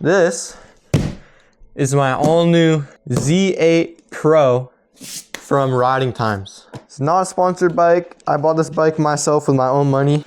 This is my all new Z8 Pro from Riding Times. It's not a sponsored bike. I bought this bike myself with my own money.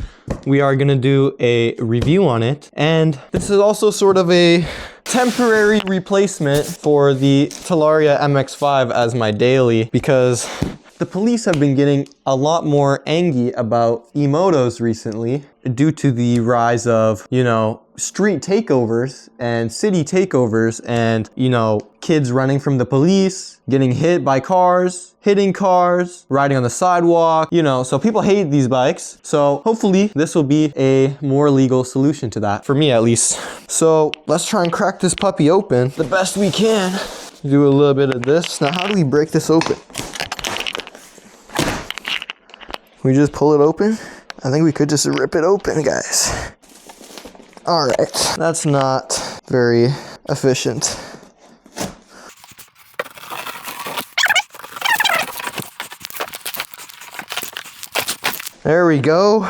We are gonna do a review on it. And this is also sort of a temporary replacement for the Talaria MX-5 as my daily, because the police have been getting a lot more angry about e-motos recently due to the rise of, you know, street takeovers and city takeovers and, you know, kids running from the police, getting hit by cars, hitting cars, riding on the sidewalk, you know, so people hate these bikes. So hopefully this will be a more legal solution to that, for me at least. So let's try and crack this puppy open the best we can. Do a little bit of this. Now, how do we break this open? We just pull it open? I think we could just rip it open, guys. All right, that's not very efficient. There we go.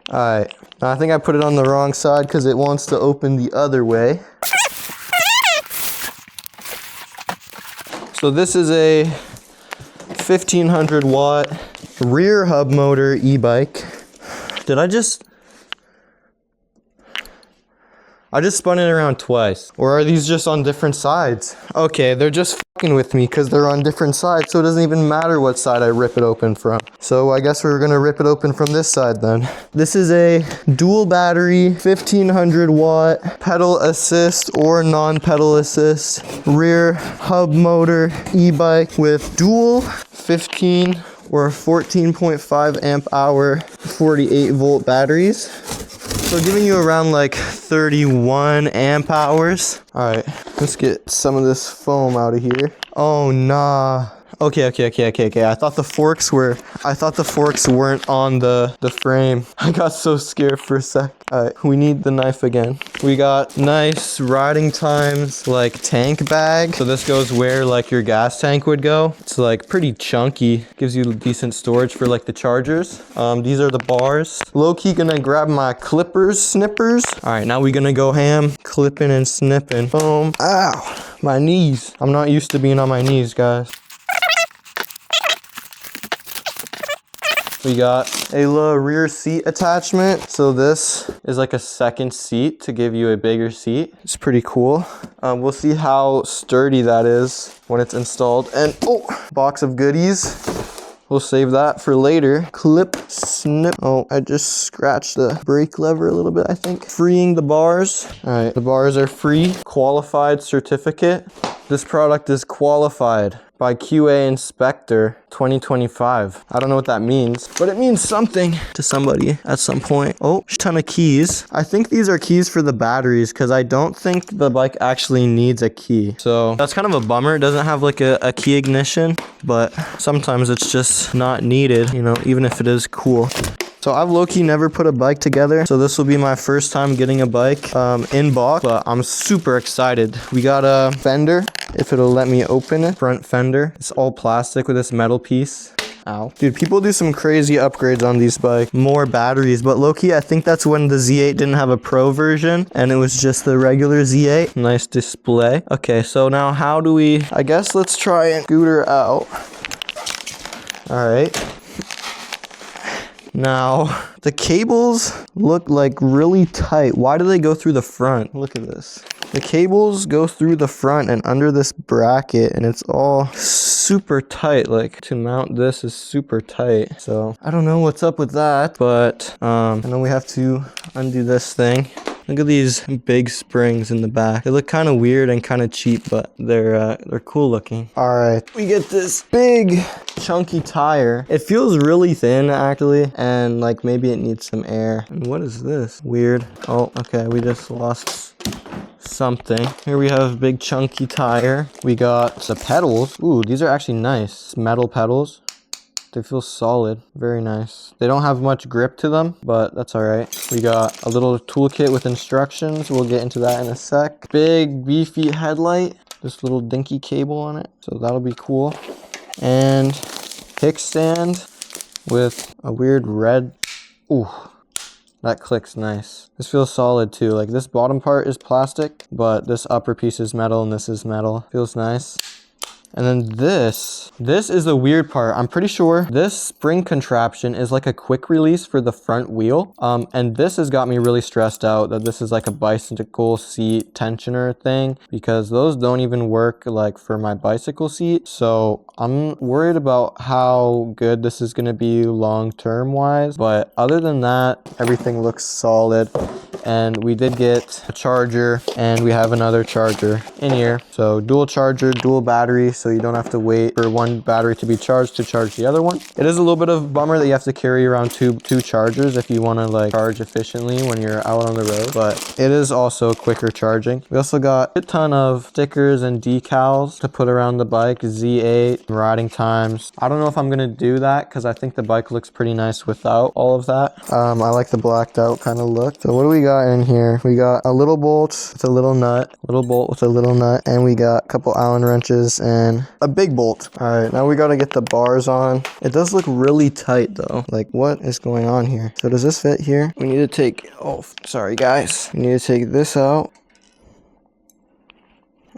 All right, now I think I put it on the wrong side because it wants to open the other way. So this is a 1500 watt rear hub motor e-bike. I just spun it around twice. Or are these just on different sides? Okay, they're just fucking with me because they're on different sides, so it doesn't even matter what side I rip it open from. So I guess we're gonna rip it open from this side then. This is a dual battery, 1500 watt, pedal assist or non-pedal assist, rear hub motor e-bike with dual 15 or 14.5 amp hour, 48 volt batteries. So giving you around like 31 amp hours. All right, let's get some of this foam out of here. Oh, nah. Okay. I thought the forks weren't on the frame. I got so scared for a sec. All right, we need the knife again. We got nice Riding Times like tank bag. So this goes where like your gas tank would go. It's like pretty chunky. Gives you decent storage for like the chargers. These are the bars. Low-key gonna grab my snippers. All right, now we gonna go ham, clipping and snipping. Boom. Ow, my knees. I'm not used to being on my knees, guys. We got a little rear seat attachment. So this is like a second seat to give you a bigger seat. It's pretty cool. We'll see how sturdy that is when it's installed. And box of goodies. We'll save that for later. Clip, snip. Oh, I just scratched the brake lever a little bit, I think. Freeing the bars. All right, the bars are free. Qualified certificate. This product is qualified by QA Inspector 2025. I don't know what that means, but it means something to somebody at some point. Oh, a ton of keys. I think these are keys for the batteries because I don't think the bike actually needs a key. So that's kind of a bummer. It doesn't have like a key ignition, but sometimes it's just not needed, you know, even if it is cool. So I've low-key never put a bike together, so this will be my first time getting a bike in box, but I'm super excited. We got a fender, if it'll let me open it. Front fender. It's all plastic with this metal piece. Ow. Dude, people do some crazy upgrades on these bikes. More batteries, but low-key, I think that's when the Z8 didn't have a Pro version, and it was just the regular Z8. Nice display. Okay, so now how do we... I guess let's try and scoot her out. All right. Now, the cables look like really tight. Why do they go through the front? Look at this. The cables go through the front and under this bracket, and it's all super tight. Like, to mount this is super tight. So, I don't know what's up with that, but I know we have to undo this thing. Look at these big springs in the back. They look kind of weird and kind of cheap, but they're cool looking. All right, we get this big chunky tire. It feels really thin actually, and like maybe it needs some air. And what is this? Weird. Oh, okay, we just lost something. Here we have a big chunky tire. We got the pedals. Ooh, these are actually nice. Metal pedals. They feel solid. Very nice. They don't have much grip to them, but that's all right. We got a little toolkit with instructions. We'll get into that in a sec. Big beefy headlight. This little dinky cable on it. So that'll be cool. And kickstand with a weird red. Ooh. That clicks nice. This feels solid too. Like this bottom part is plastic, but this upper piece is metal and this is metal. Feels nice. And then this is the weird part. I'm pretty sure this spring contraption is like a quick release for the front wheel. And this has got me really stressed out that this is like a bicycle seat tensioner thing, because those don't even work like for my bicycle seat. So I'm worried about how good this is gonna be long-term wise. But other than that, everything looks solid. And we did get a charger, and we have another charger in here. So dual charger, dual battery, so you don't have to wait for one battery to be charged to charge the other one. It is a little bit of a bummer that you have to carry around two chargers if you want to like charge efficiently when you're out on the road, but it is also quicker charging. We also got a ton of stickers and decals to put around the bike. Z8, riding times. I don't know if I'm gonna do that because I think the bike looks pretty nice without all of that. I like the blacked out kind of look. So what do we got in here? We got a little bolt with a little nut, little bolt with a little nut, and we got a couple Allen wrenches and a big bolt. All right, now we got to get the bars on. It does look really tight though. Like, what is going on here? So does this fit here? We need to take, oh, sorry guys. We need to take this out.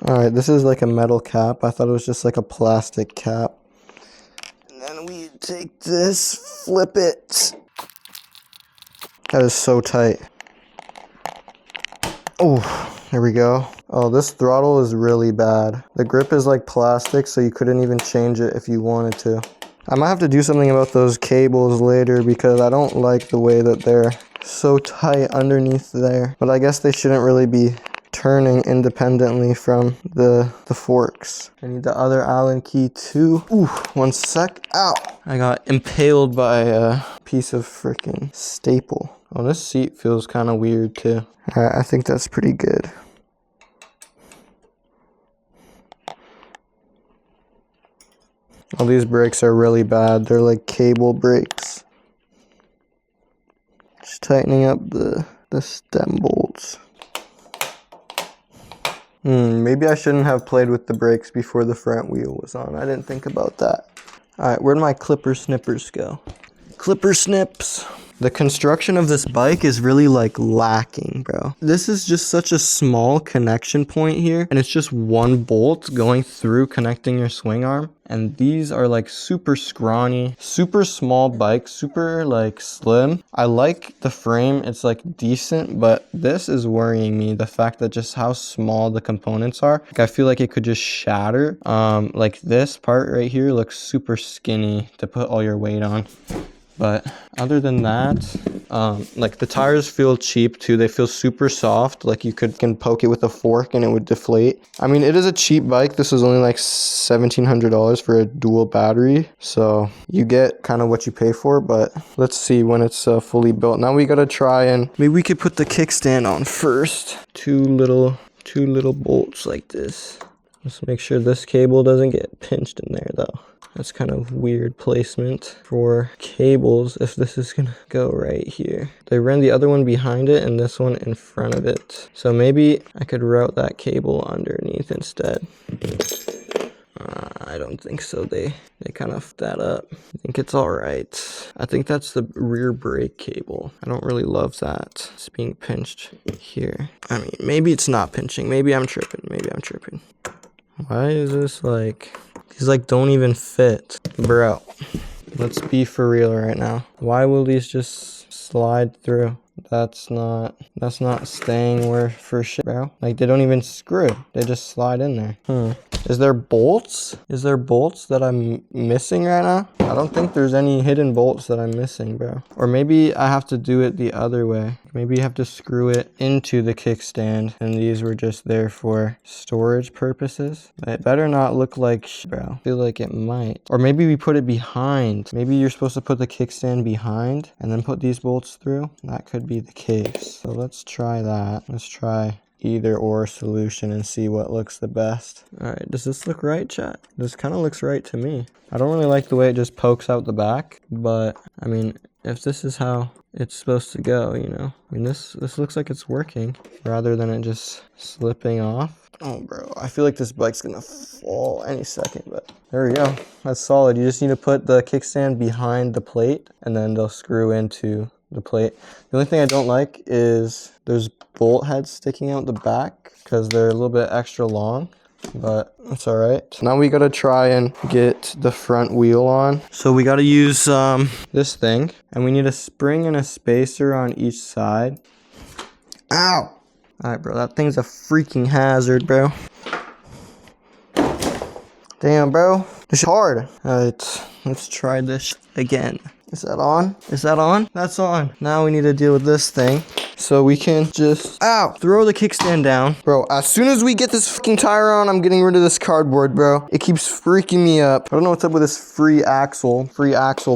All right, this is like a metal cap. I thought it was just like a plastic cap. And then we take this, flip it. That is so tight. Oh, there we go. Oh, this throttle is really bad. The grip is like plastic, so you couldn't even change it if you wanted to. I might have to do something about those cables later because I don't like the way that they're so tight underneath there. But I guess they shouldn't really be turning independently from the forks. I need the other Allen key too. Ooh, one sec. Ow! I got impaled by a piece of freaking staple. Oh, this seat feels kind of weird too. Alright, I think that's pretty good. Oh, these brakes are really bad. They're like cable brakes. Just tightening up the stem bolts. Maybe I shouldn't have played with the brakes before the front wheel was on. I didn't think about that. Alright, where'd my clipper snippers go? Clipper snips. The construction of this bike is really like lacking, bro. This is just such a small connection point here, and it's just one bolt going through connecting your swing arm. And these are like super scrawny, super small bikes, super like slim. I like the frame, it's like decent, but this is worrying me. The fact that just how small the components are. Like I feel like it could just shatter. Like this part right here looks super skinny to put all your weight on. But other than that, like the tires feel cheap too. They feel super soft. Like you can poke it with a fork and it would deflate. I mean, it is a cheap bike. This was only like $1,700 for a dual battery. So you get kind of what you pay for, but let's see when it's fully built. Now we gotta try and maybe we could put the kickstand on first. Two little bolts like this. Let's make sure this cable doesn't get pinched in there though. That's kind of weird placement for cables if this is gonna go right here. They ran the other one behind it and this one in front of it. So maybe I could route that cable underneath instead. I don't think so. They kind of f***ed that up. I think it's all right. I think that's the rear brake cable. I don't really love that. It's being pinched here. I mean, maybe it's not pinching. Maybe I'm tripping. Why is this like... These like don't even fit. Bro, let's be for real right now. Why will these just slide through? That's not staying where for shit, bro. Like they don't even screw. They just slide in there. Is there bolts? Is there bolts that I'm missing right now? I don't think there's any hidden bolts that I'm missing, bro. Or maybe I have to do it the other way. Maybe you have to screw it into the kickstand and these were just there for storage purposes. It better not look like shit, bro. I feel like it might. Or maybe we put it behind. Maybe you're supposed to put the kickstand behind and then put these bolts through. That could be the case. So let's try that. Let's try either or solution and see what looks the best. All right, does this look right, chat? This kind of looks right to me. I don't really like the way it just pokes out the back, but I mean, if this is how it's supposed to go, you know, I mean, this looks like it's working rather than it just slipping off. Oh, bro, I feel like this bike's gonna fall any second, but there we go. That's solid. You just need to put the kickstand behind the plate and then they'll screw into the plate. The only thing I don't like is there's bolt heads sticking out the back because they're a little bit extra long, but it's all right. Now we gotta try and get the front wheel on. So we gotta use this thing, and we need a spring and a spacer on each side. Ow! All right, bro, that thing's a freaking hazard, bro. Damn, bro. It's hard. All right, let's try this again. Is that on? Is that on? That's on. Now we need to deal with this thing. So we can just, ow, throw the kickstand down. Bro, as soon as we get this fucking tire on, I'm getting rid of this cardboard, bro. It keeps freaking me up. I don't know what's up with this free axle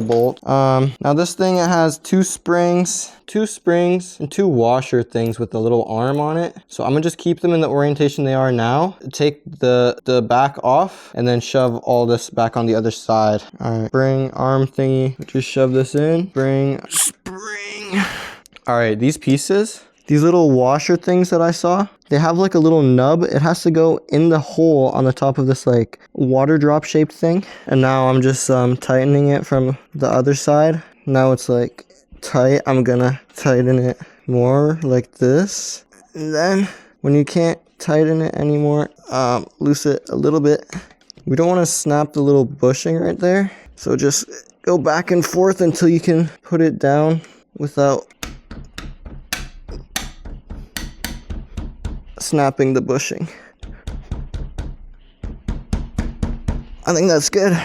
bolt. Now this thing, it has two springs, and two washer things with a little arm on it. So I'm gonna just keep them in the orientation they are now. Take the back off and then shove all this back on the other side. All right, spring arm thingy. Just shove this in. Spring. All right, these pieces, these little washer things that I saw, they have like a little nub. It has to go in the hole on the top of this like water drop shaped thing. And now I'm just tightening it from the other side. Now it's like tight. I'm gonna tighten it more like this. And then when you can't tighten it anymore, loose it a little bit. We don't want to snap the little bushing right there. So just go back and forth until you can put it down without snapping the bushing. I think that's good.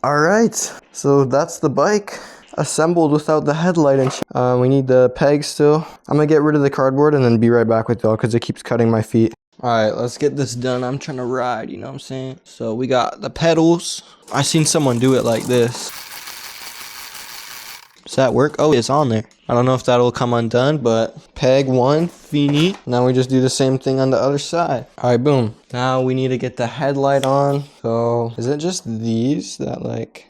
All right, so that's the bike assembled without the headlight and shit. We need the pegs still. I'm gonna get rid of the cardboard and then be right back with y'all because it keeps cutting my feet. All right, let's get this done. I'm trying to ride, you know what I'm saying? So we got the pedals. I seen someone do it like this. Does that work? Oh, it's on there. I don't know if that'll come undone, but peg one, fini. Now we just do the same thing on the other side. All right, boom. Now we need to get the headlight on. So is it just these that like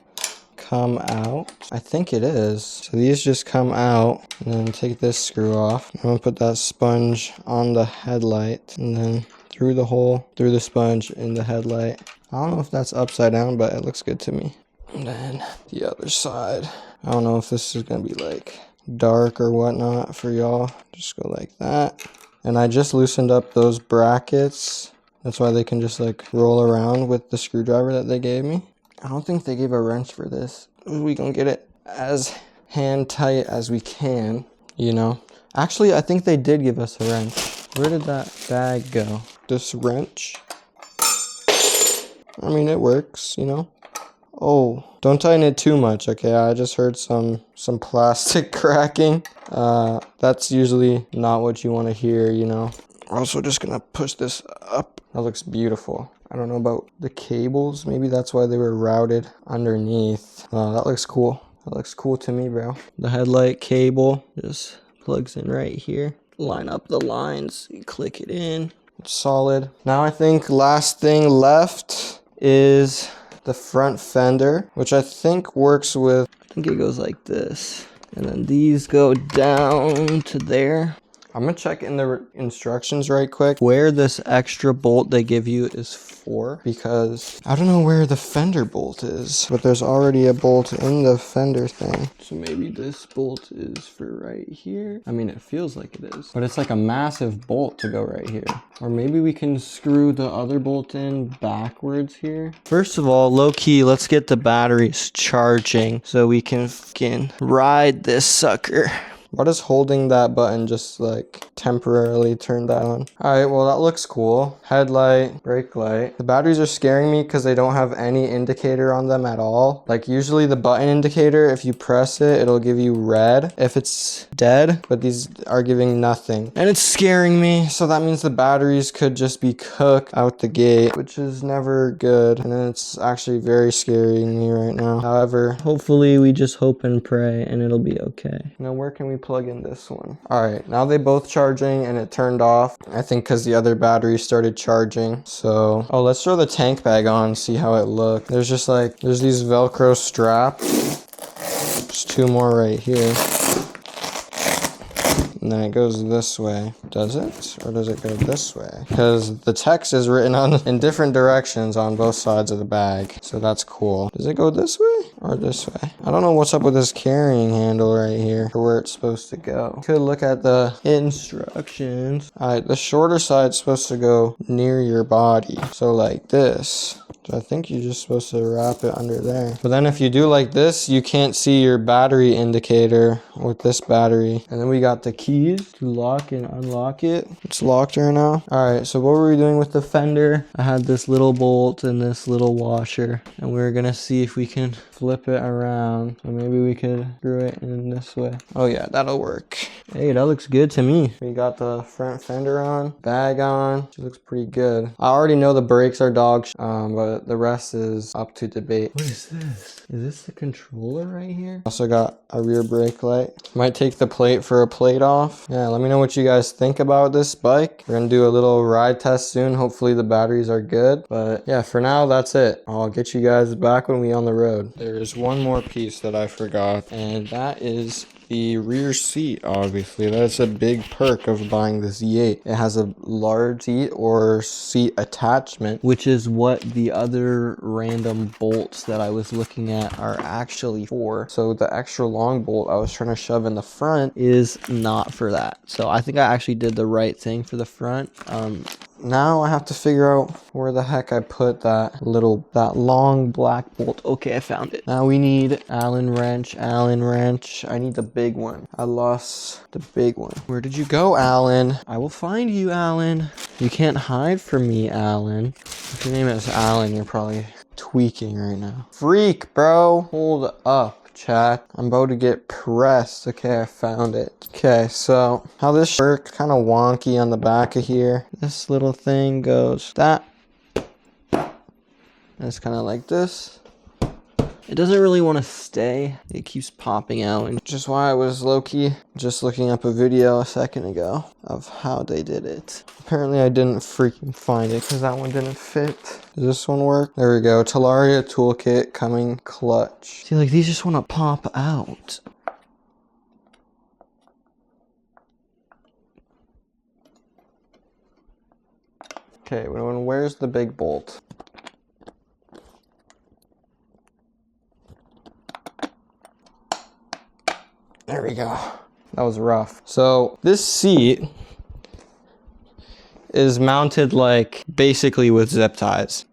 come out? I think it is. So these just come out and then take this screw off. I'm gonna put that sponge on the headlight and then through the hole, through the sponge in the headlight. I don't know if that's upside down, but it looks good to me. And then the other side. I don't know if this is gonna be like dark or whatnot for y'all. Just go like that. And I just loosened up those brackets. That's why they can just like roll around with the screwdriver that they gave me. I don't think they gave a wrench for this. We gonna get it as hand tight as we can, you know. Actually, I think they did give us a wrench. Where did that bag go? This wrench. I mean, it works, you know. Oh, don't tighten it too much, okay? I just heard some plastic cracking. That's usually not what you want to hear, you know. I'm also just gonna push this up. That looks beautiful. I don't know about the cables. Maybe that's why they were routed underneath. That looks cool. That looks cool to me, bro. The headlight cable just plugs in right here. Line up the lines, you click it in. It's solid. Now I think last thing left is the front fender, which I think works with, I think it goes like this. And then these go down to there. I'm gonna check in the instructions right quick where this extra bolt they give you is for, because I don't know where the fender bolt is, but there's already a bolt in the fender thing. So maybe this bolt is for right here. I mean, it feels like it is, but it's like a massive bolt to go right here. Or maybe we can screw the other bolt in backwards here. First of all, low key, let's get the batteries charging so we can fucking ride this sucker. What is holding that button just like temporarily turned that on? All right, well, that looks cool. Headlight, brake light. The batteries are scaring me because they don't have any indicator on them at all. Like usually the button indicator, if you press it, it'll give you red if it's dead, but these are giving nothing. And it's scaring me. So that means the batteries could just be cooked out the gate, which is never good. And it's actually very scaring me right now. However, hopefully we just hope and pray and it'll be okay. Now, where can we plug in this one? All right, now they both charging and it turned off. I think because the other battery started charging. So, oh, let's throw the tank bag on, see how it looks. There's just like, there's these Velcro straps. There's two more right here. And and then it goes this way. Does it? Or does it go this way? Because the text is written in different directions on both sides of the bag. So that's cool. Does it go this way or this way? I don't know what's up with this carrying handle right here for where it's supposed to go. Could look at the instructions. All right, the shorter side's supposed to go near your body. So like this. So I think you're just supposed to wrap it under there. But then if you do like this, you can't see your battery indicator with this battery. And then we got the keys to lock and unlock it. It's locked right now. All right, so what were we doing with the fender? I had this little bolt and this little washer, and we were gonna see if we can flip it around. So maybe we could screw it in this way. Oh yeah, that'll work. Hey, that looks good to me. We got the front fender on, bag on. It looks pretty good. I already know the brakes are dog shit, but the rest is up to debate. What is this? Is this the controller right here? Also got a rear brake light. Might take the plate for a plate off. Yeah, let me know what you guys think about this bike. We're gonna do a little ride test soon. Hopefully the batteries are good. But yeah, for now, that's it. I'll get you guys back when we on the road. There is one more piece that I forgot, and that is the rear seat. Obviously that's a big perk of buying the Z8. It has a large seat or seat attachment, which is what the other random bolts that I was looking at are actually for. So the extra long bolt I was trying to shove in the front is not for that. So I think I actually did the right thing for the front. Now I have to figure out where the heck I put that long black bolt. Okay, I found it. Now we need Allen wrench. I need the big one. I lost the big one. Where did you go, Allen? I will find you, Allen. You can't hide from me, Allen. If your name is Allen, you're probably tweaking right now. Freak, bro. Hold up. Chat, I'm about to get pressed. Okay, I found it. Okay, so how this works, kind of wonky on the back of here. This little thing goes that. It's kind of like this. It doesn't really want to stay. It keeps popping out, which is why I was low-key just looking up a video a second ago of how they did it. Apparently I didn't freaking find it because that one didn't fit. Does this one work? There we go. Talaria toolkit coming clutch. See, like these just want to pop out. Okay, where's the big bolt? There we go. That was rough. So this seat is mounted like basically with zip ties.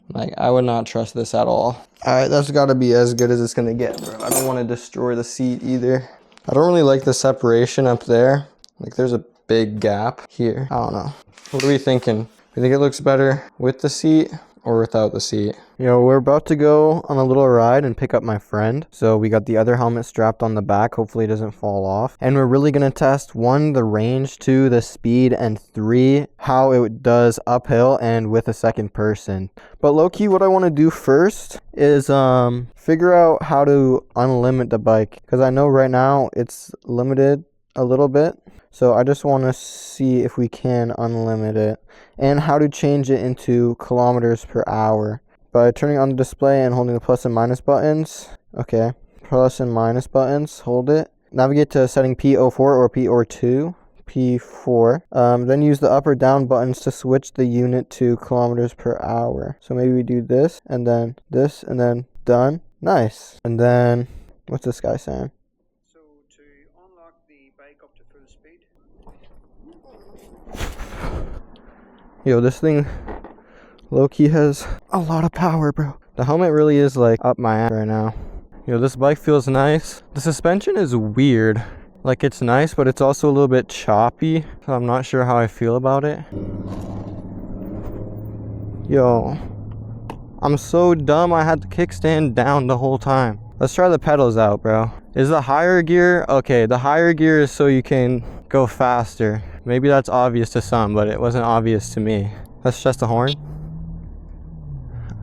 Like I would not trust this at all. All right, that's gotta be as good as it's gonna get, bro. I don't want to destroy the seat either. I don't really like the separation up there. Like there's a big gap here. I don't know. What are we thinking? You think it looks better with the seat or without the seat? You know, we're about to go on a little ride and pick up my friend. So we got the other helmet strapped on the back. Hopefully it doesn't fall off. And we're really going to test 1, the range, 2, the speed, and 3, how it does uphill and with a second person. But low-key, what I want to do first is figure out how to unlimit the bike. Because I know right now it's limited a little bit. So I just want to see if we can unlimit it and how to change it into kilometers per hour by turning on the display and holding the plus and minus buttons. Okay, plus and minus buttons, hold it. Navigate to setting P04 or P02, P4. Then use the up or down buttons to switch the unit to kilometers per hour. So maybe we do this and then done. Nice. And then, what's this guy saying? Yo, this thing low-key has a lot of power, bro. The helmet really is like up my ass right now. Yo, this bike feels nice. The suspension is weird. Like it's nice, but it's also a little bit choppy. So I'm not sure how I feel about it. Yo, I'm so dumb I had the kickstand down the whole time. Let's try the pedals out, bro. Is the higher gear? Okay, the higher gear is so you can go faster. Maybe that's obvious to some, but it wasn't obvious to me. That's just a horn.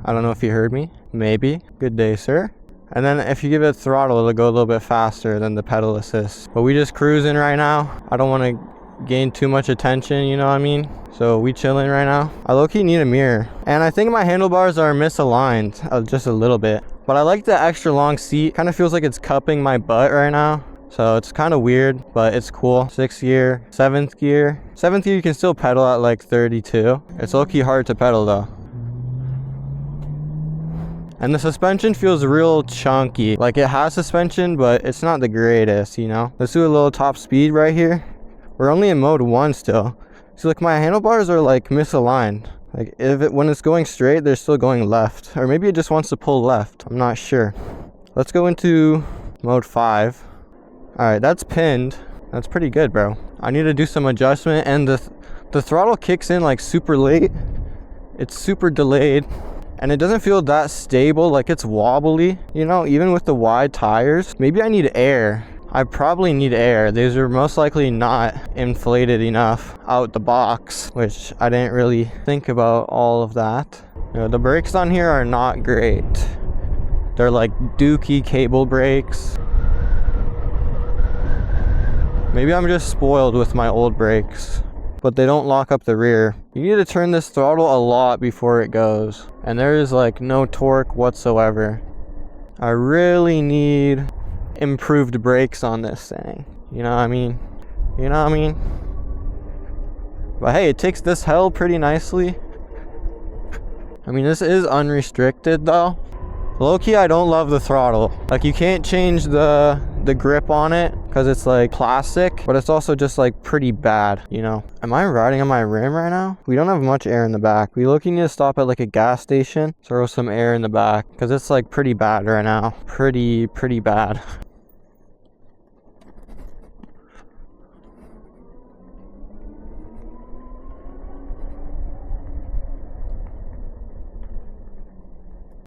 I don't know if you heard me. Maybe. Good day, sir. And then if you give it throttle, it'll go a little bit faster than the pedal assist. But we just cruising right now. I don't want to gain too much attention, you know what I mean? So we chilling right now. I low-key need a mirror. And I think my handlebars are misaligned just a little bit. But I like the extra long seat. Kind of feels like it's cupping my butt right now. So it's kind of weird, but it's cool. 6th gear, 7th gear. 7th gear you can still pedal at like 32. It's low-key hard to pedal though. And the suspension feels real chunky. Like it has suspension, but it's not the greatest, you know? Let's do a little top speed right here. We're only in mode 1 still. See, like my handlebars are like misaligned. Like when it's going straight, they're still going left. Or maybe it just wants to pull left. I'm not sure. Let's go into mode 5. Alright, that's pinned. That's pretty good, bro. I need to do some adjustment, and the throttle kicks in like super late. It's super delayed. And it doesn't feel that stable, like it's wobbly, you know, even with the wide tires. Maybe I need air. I probably need air. These are most likely not inflated enough out the box, which I didn't really think about all of that. You know, the brakes on here are not great. They're like dookie cable brakes. Maybe I'm just spoiled with my old brakes, but they don't lock up the rear. You need to turn this throttle a lot before it goes, and there is like no torque whatsoever. I really need improved brakes on this thing, you know what I mean? You know what I mean? But hey, it takes this hill pretty nicely. I mean, this is unrestricted though. Low-key, I don't love the throttle. Like, you can't change the grip on it because it's like plastic, but it's also just like pretty bad, you know? Am I riding on my rim right now? We don't have much air in the back. We look, need to stop at like a gas station, throw some air in the back because it's like pretty bad right now. Pretty bad.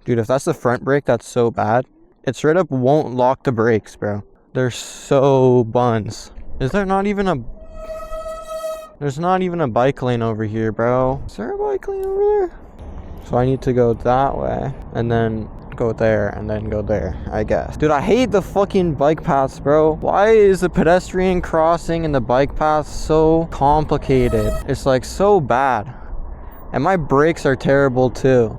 Dude, if that's the front brake, that's so bad. It straight up won't lock the brakes, bro. They're so buns. Is there not even a... There's not even a bike lane over here, bro. Is there a bike lane over there? So I need to go that way, and then go there, and then go there, I guess. Dude, I hate the fucking bike paths, bro. Why is the pedestrian crossing and the bike path so complicated? It's like so bad. And my brakes are terrible too.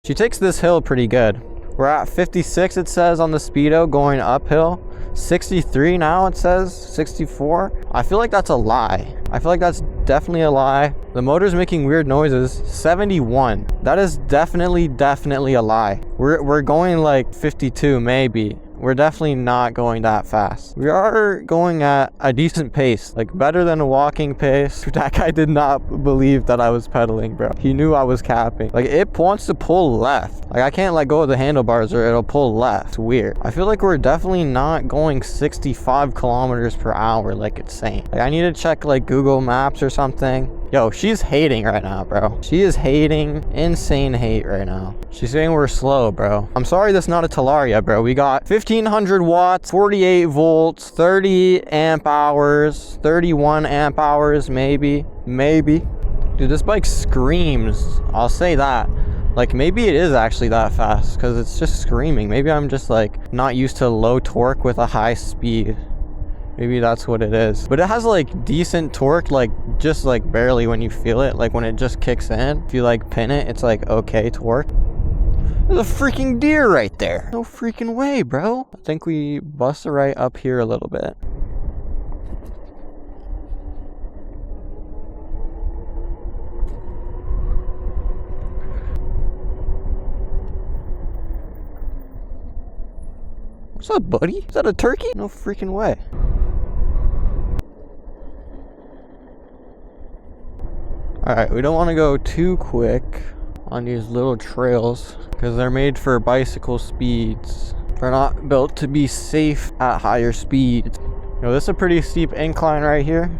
She takes this hill pretty good. We're at 56, it says on the speedo, going uphill. 63 now, it says. 64. I feel like that's a lie. I feel like that's definitely a lie. The motor's making weird noises. 71. That is definitely a lie. We're going like 52 maybe. We're definitely not going that fast. We are going at a decent pace, like better than a walking pace. That guy did not believe that I was pedaling, bro. He knew I was capping. Like, it wants to pull left. Like, I can't let go of the handlebars or it'll pull left. It's weird. I feel like we're definitely not going 65 kilometers per hour like it's saying. Like, I need to check like Google Maps or something. Yo, she's hating right now, bro. She is hating, insane hate right now. She's saying we're slow, bro. I'm sorry that's not a Talaria, bro. We got 1500 watts, 48 volts, 30 amp hours, 31 amp hours, maybe. Dude, this bike screams. I'll say that. Like, maybe it is actually that fast because it's just screaming. Maybe I'm just like not used to low torque with a high speed. Maybe that's what it is. But it has like decent torque, like just like barely when you feel it. Like when it just kicks in, if you like pin it, it's like okay torque. There's a freaking deer right there. No freaking way, bro. I think we bust a right up here a little bit. What's up, buddy? Is that a turkey? No freaking way. Alright, we don't want to go too quick on these little trails because they're made for bicycle speeds. They're not built to be safe at higher speeds. You know, this is a pretty steep incline right here.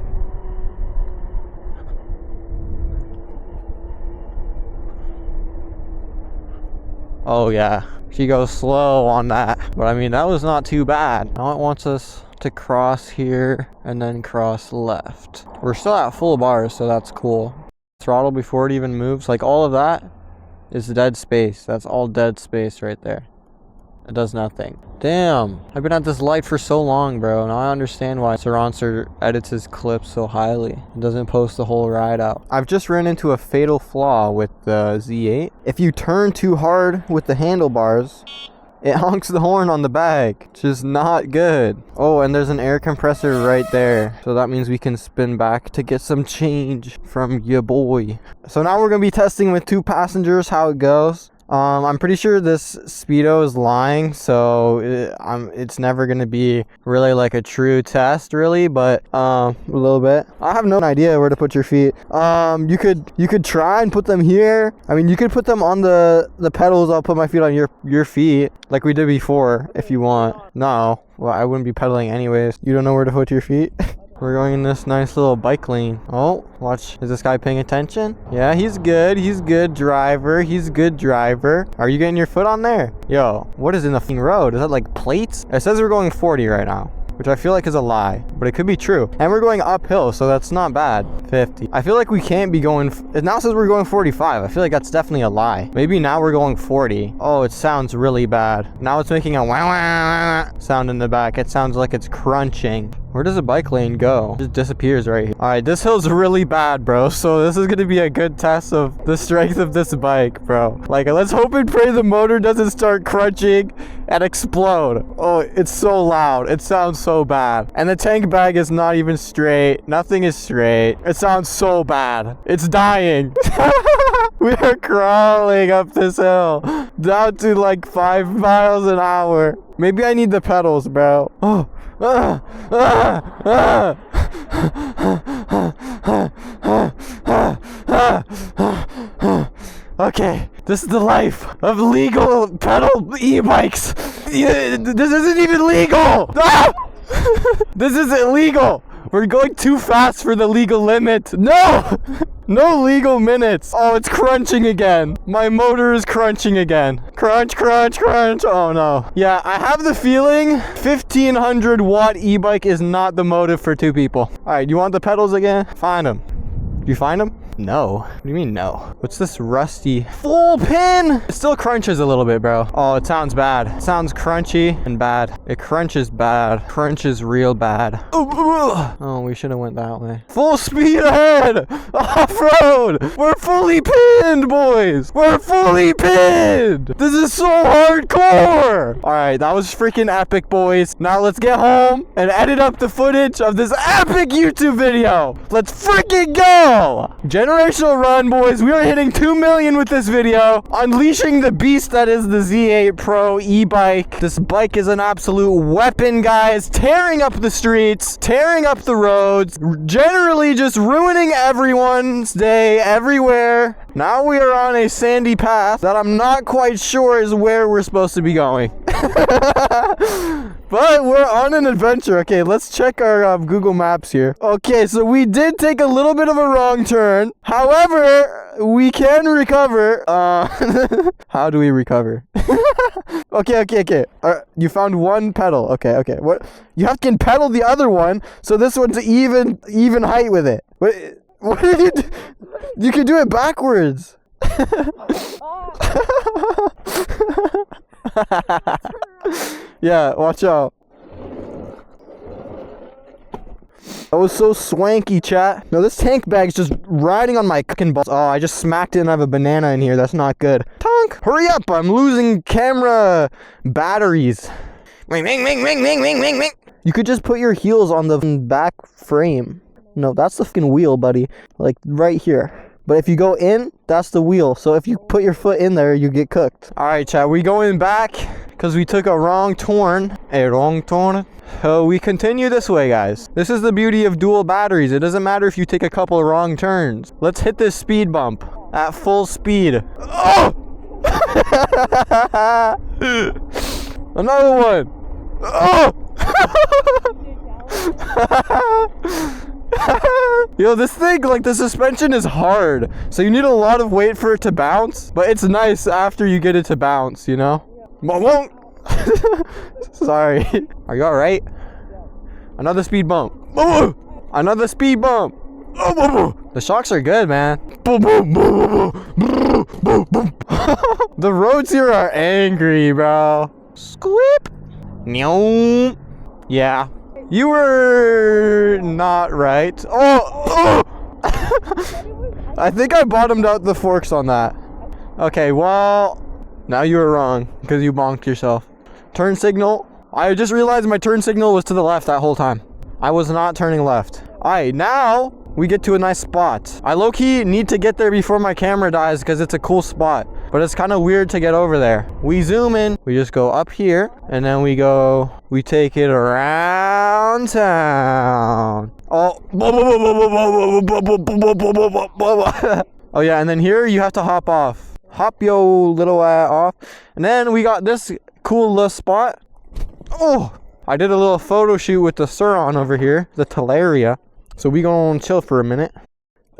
Oh yeah, she goes slow on that. But I mean, that was not too bad. Now it wants us to cross here and then cross left. We're still at full bars, so that's cool. Throttle before it even moves, like all of that is dead space. That's all dead space right there. It does nothing. Damn, I've been at this light for so long, bro. Now I understand why Sarancer edits his clips so highly. It doesn't post the whole ride out. I've just run into a fatal flaw with the Z8. If you turn too hard with the handlebars, It honks the horn on the back, which is not good. Oh, and there's an air compressor right there. So that means we can spin back to get some change from your boy. So now we're gonna be testing with 2 passengers how it goes. I'm pretty sure this Speedo is lying, so it's never gonna be really like a true test, really, but a little bit. I have no idea where to put your feet. You could try and put them here. I mean, you could put them on the pedals. I'll put my feet on your feet, like we did before, if you want. No, well, I wouldn't be pedaling anyways. You don't know where to put your feet? We're going in this nice little bike lane. Oh, watch. Is this guy paying attention? Yeah, he's good. He's good driver. He's good driver. Are you getting your foot on there? Yo, what is in the f***ing road? Is that like plates? It says we're going 40 right now, which I feel like is a lie, but it could be true. And we're going uphill, so that's not bad. 50. I feel like we can't be going... It now says we're going 45. I feel like that's definitely a lie. Maybe now we're going 40. Oh, it sounds really bad. Now it's making a wah, wah, wah, wah sound in the back. It sounds like it's crunching. Where does the bike lane go? It just disappears right here. All right, this hill's really bad, bro. So this is gonna be a good test of the strength of this bike, bro. Like, let's hope and pray the motor doesn't start crunching and explode. Oh, it's so loud. It sounds so bad. And the tank bag is not even straight. Nothing is straight. It sounds so bad. It's dying. We are crawling up this hill down to like 5 miles an hour. Maybe I need the pedals, bro. Oh. Okay, this is the life of legal pedal e-bikes. This isn't even legal. This isn't legal. We're going too fast for the legal limit. No! No legal minutes. Oh, it's crunching again. My motor is crunching again. Crunch, crunch, crunch. Oh no. Yeah, I have the feeling 1500 watt e-bike is not the motive for 2 people. All right, you want the pedals again? Find them. You find them? No. What do you mean no? What's this rusty full pin? It still crunches a little bit, bro. Oh, it sounds bad. It sounds crunchy and bad. It crunches bad. Crunches real bad. Oh, we should have went that way. Full speed ahead! Off-road! We're fully pinned, boys! We're fully pinned! This is so hardcore! Alright, that was freaking epic, boys. Now let's get home and edit up the footage of this epic YouTube video. Let's freaking go! Generational run, boys. We are hitting 2 million with this video. Unleashing the beast that is the Z8pro e-bike. This bike is an absolute weapon, guys. Tearing up the streets, tearing up the roads, generally just ruining everyone's day everywhere. Now we are on a sandy path that I'm not quite sure is where we're supposed to be going. But we're on an adventure. Okay, let's check our Google Maps here. Okay, so we did take a little bit of a wrong turn. However, we can recover. How do we recover? Okay. You found one pedal. Okay. What? You have to pedal the other one, so this one's even height with it. What did you do? You can do it backwards. Yeah, watch out. That was so swanky, chat. No, this tank bag's just riding on my fucking balls. Oh, I just smacked it and I have a banana in here. That's not good. Tonk! Hurry up! I'm losing camera batteries. You could just put your heels on the back frame. No, that's the fucking wheel, buddy. Like, right here. But if you go in, that's the wheel. So if you put your foot in there, you get cooked. Alright, chat, we going back because we took a wrong turn. So we continue this way, guys. This is the beauty of dual batteries. It doesn't matter if you take a couple of wrong turns. Let's hit this speed bump at full speed. Oh! Another one. Oh! Yo, this thing, like, the suspension is hard, so you need a lot of weight for it to bounce, but it's nice after you get it to bounce, you know? Sorry. Are you alright? Another speed bump. Another speed bump. The shocks are good, man. The roads here are angry, bro. Squeep. Yeah. You were not right. Oh! I think I bottomed out the forks on that. Okay, well, now you were wrong because you bonked yourself. Turn signal. I just realized my turn signal was to the left that whole time. I was not turning left. All right, now we get to a nice spot. I low-key need to get there before my camera dies because it's a cool spot, but it's kind of weird to get over there. We zoom in, we just go up here, and then we take it around town. Oh, oh yeah, and then here you have to hop off. Hop yo little off. And then we got this cool little spot. Oh, I did a little photo shoot with the Suron over here, the Talaria. So we gonna chill for a minute.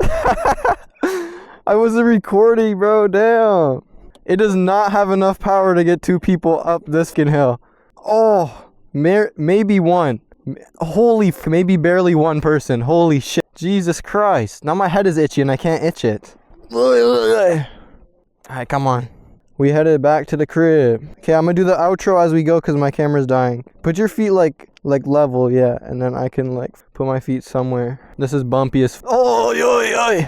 I wasn't recording, bro, damn. It does not have enough power to get 2 people up this fucking hill. Oh, maybe one. Maybe barely 1 person. Holy shit. Jesus Christ. Now my head is itchy and I can't itch it. Alright, come on. We headed back to the crib. Okay, I'm gonna do the outro as we go because my camera's dying. Put your feet like level, yeah, and then I can like put my feet somewhere. This is bumpy as oh, yoy, yoy.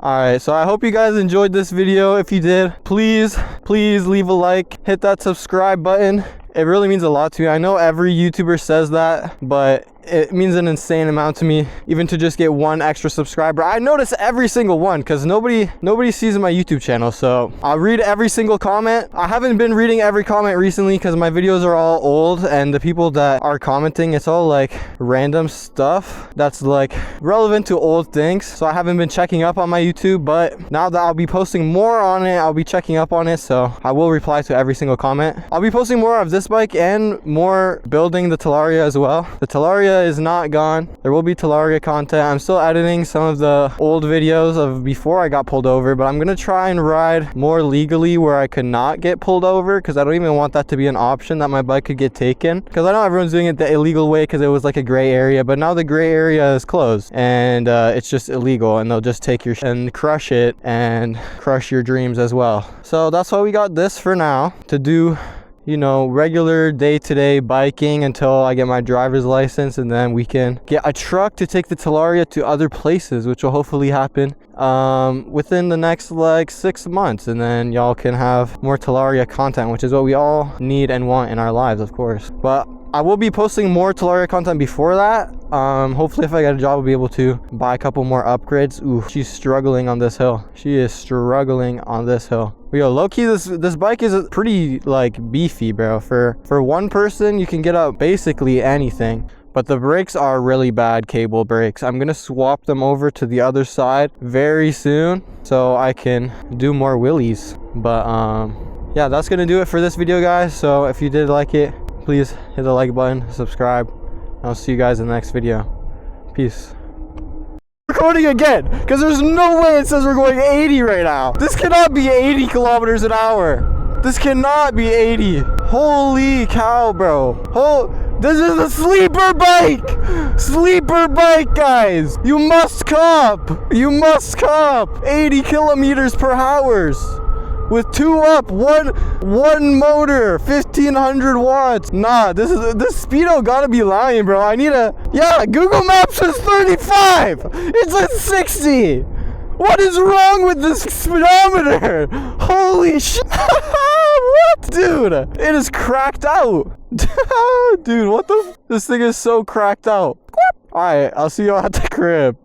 Alright, so I hope you guys enjoyed this video. If you did, please leave a like, hit that subscribe button. It really means a lot to me. I know every YouTuber says that, but it means an insane amount to me, even to just get 1 extra subscriber. I notice every single one because nobody sees my YouTube channel, so I'll read every single comment. I haven't been reading every comment recently because my videos are all old, and the people that are commenting, it's all like random stuff that's like relevant to old things, so I haven't been checking up on my YouTube. But now that I'll be posting more on it, I'll be checking up on it, so I will reply to every single comment. I'll be posting more of this bike and more building the Talaria as well. The Talaria is not gone. There will be Talaria content. I'm still editing some of the old videos of before I got pulled over, but I'm gonna try and ride more legally where I could not get pulled over, because I don't even want that to be an option that my bike could get taken, because I know everyone's doing it the illegal way because it was like a gray area, but now the gray area is closed and it's just illegal, and they'll just take your and crush it and crush your dreams as well. So that's why we got this for now, to do, you know, regular day-to-day biking until I get my driver's license, and then we can get a truck to take the Talaria to other places, which will hopefully happen within the next like 6 months, and then y'all can have more Talaria content, which is what we all need and want in our lives, of course. But I will be posting more Talaria content before that. Hopefully if I get a job, I'll be able to buy a couple more upgrades. Ooh, she's struggling on this hill. She is struggling on this hill. Yo, low-key, this bike is pretty like beefy, bro. For 1 person, you can get up basically anything. But the brakes are really bad cable brakes. I'm gonna swap them over to the other side very soon so I can do more wheelies. But yeah, that's gonna do it for this video, guys. So if you did like it, please hit the like button, subscribe. I'll see you guys in the next video. Peace. Recording again, because there's no way it says we're going 80 right now. This cannot be 80 kilometers an hour. This cannot be 80. Holy cow, bro. This is a sleeper bike. Sleeper bike, guys. You must cop. You must cop. 80 kilometers per hour. With 2 up, one motor, 1500 watts. Nah, this speedo gotta be lying, bro. I need a, yeah, Google Maps says 35. It's at 60. What is wrong with this speedometer? Holy shit. What? Dude, it is cracked out. Dude, what the? This thing is so cracked out. Alright, I'll see you at the crib.